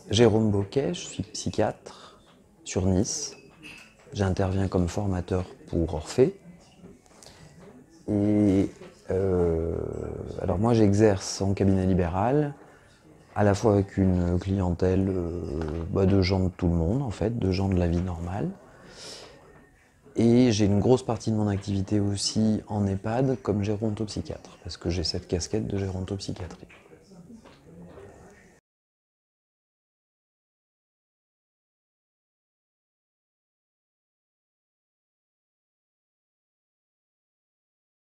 Jérôme Boquet, je suis psychiatre sur Nice. J'interviens comme formateur pour Orphée. Et alors moi j'exerce en cabinet libéral, à la fois avec une clientèle de gens de tout le monde en fait, de gens de la vie normale. Et j'ai une grosse partie de mon activité aussi en EHPAD comme gérontopsychiatre, parce que j'ai cette casquette de gérontopsychiatrie.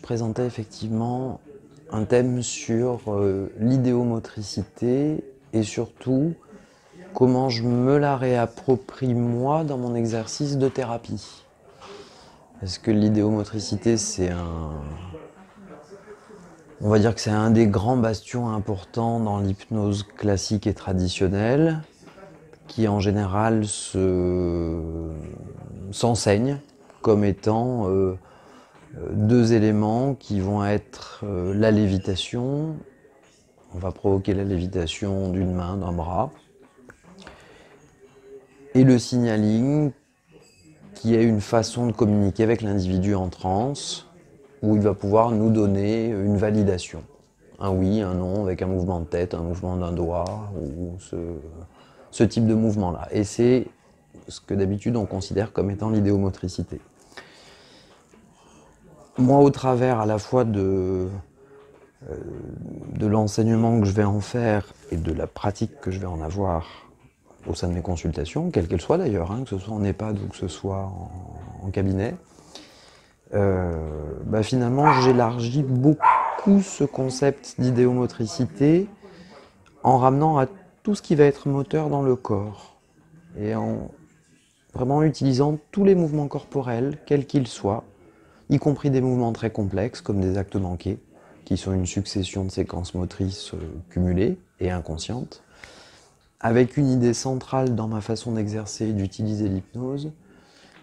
Je présentais effectivement un thème sur l'idéomotricité et surtout comment je me la réapproprie moi dans mon exercice de thérapie. Parce que l'idéomotricité, on va dire que c'est un des grands bastions importants dans l'hypnose classique et traditionnelle, qui en général s'enseigne comme étant deux éléments qui vont être la lévitation. On va provoquer la lévitation d'une main, d'un bras, et le signaling, qui est une façon de communiquer avec l'individu en transe, où il va pouvoir nous donner une validation. Un oui, un non, avec un mouvement de tête, un mouvement d'un doigt, ou ce type de mouvement-là. Et c'est ce que d'habitude on considère comme étant l'idéomotricité. Moi, au travers à la fois de l'enseignement que je vais en faire et de la pratique que je vais en avoir au sein de mes consultations, quelles qu'elles soient d'ailleurs, que ce soit en EHPAD ou que ce soit en cabinet, finalement j'élargis beaucoup ce concept d'idéomotricité en ramenant à tout ce qui va être moteur dans le corps et en vraiment utilisant tous les mouvements corporels, quels qu'ils soient, y compris des mouvements très complexes comme des actes manqués, qui sont une succession de séquences motrices cumulées et inconscientes, avec une idée centrale dans ma façon d'exercer et d'utiliser l'hypnose,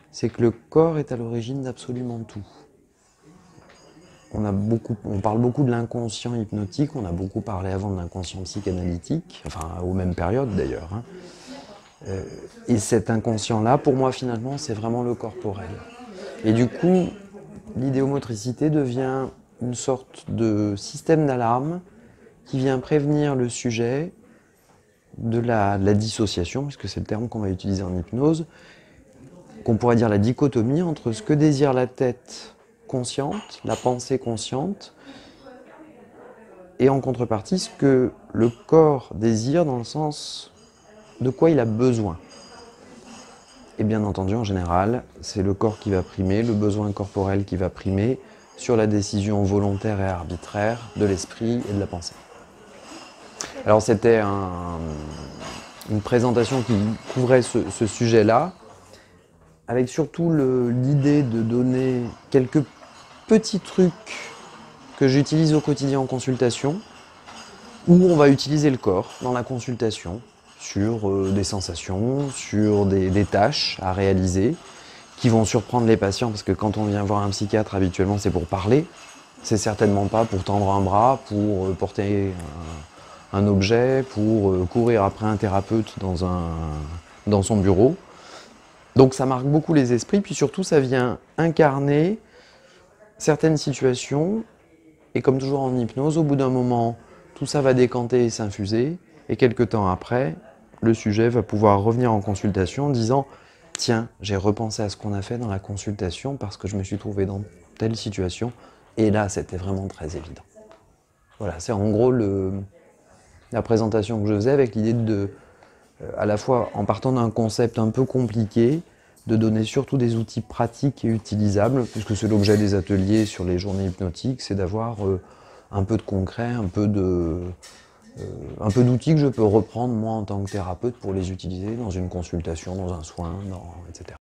c'est que le corps est à l'origine d'absolument tout. On parle beaucoup de l'inconscient hypnotique, on a beaucoup parlé avant de l'inconscient psychanalytique, enfin aux mêmes périodes d'ailleurs. Et cet inconscient-là, pour moi finalement, c'est vraiment le corporel. Et du coup, l'idéomotricité devient une sorte de système d'alarme qui vient prévenir le sujet de la dissociation, puisque c'est le terme qu'on va utiliser en hypnose, qu'on pourrait dire la dichotomie entre ce que désire la tête consciente, la pensée consciente, et en contrepartie ce que le corps désire dans le sens de quoi il a besoin. Et bien entendu, en général, c'est le corps qui va primer, le besoin corporel qui va primer sur la décision volontaire et arbitraire de l'esprit et de la pensée. Alors c'était une présentation qui couvrait ce sujet-là, avec surtout l'idée de donner quelques petits trucs que j'utilise au quotidien en consultation, où on va utiliser le corps dans la consultation, sur des sensations, sur des tâches à réaliser, qui vont surprendre les patients, parce que quand on vient voir un psychiatre, habituellement c'est pour parler, c'est certainement pas pour tendre un bras, pour porter un objet, pour courir après un thérapeute dans son bureau. Donc ça marque beaucoup les esprits, puis surtout ça vient incarner certaines situations, et comme toujours en hypnose, au bout d'un moment, tout ça va décanter et s'infuser, et quelques temps après, le sujet va pouvoir revenir en consultation en disant « Tiens, j'ai repensé à ce qu'on a fait dans la consultation parce que je me suis trouvé dans telle situation, et là c'était vraiment très évident. » Voilà, c'est en gros la présentation que je faisais avec l'idée de, à la fois en partant d'un concept un peu compliqué, de donner surtout des outils pratiques et utilisables, puisque c'est l'objet des ateliers sur les journées hypnotiques, c'est d'avoir un peu de concret, un peu d'outils que je peux reprendre moi en tant que thérapeute pour les utiliser dans une consultation, dans un soin, etc.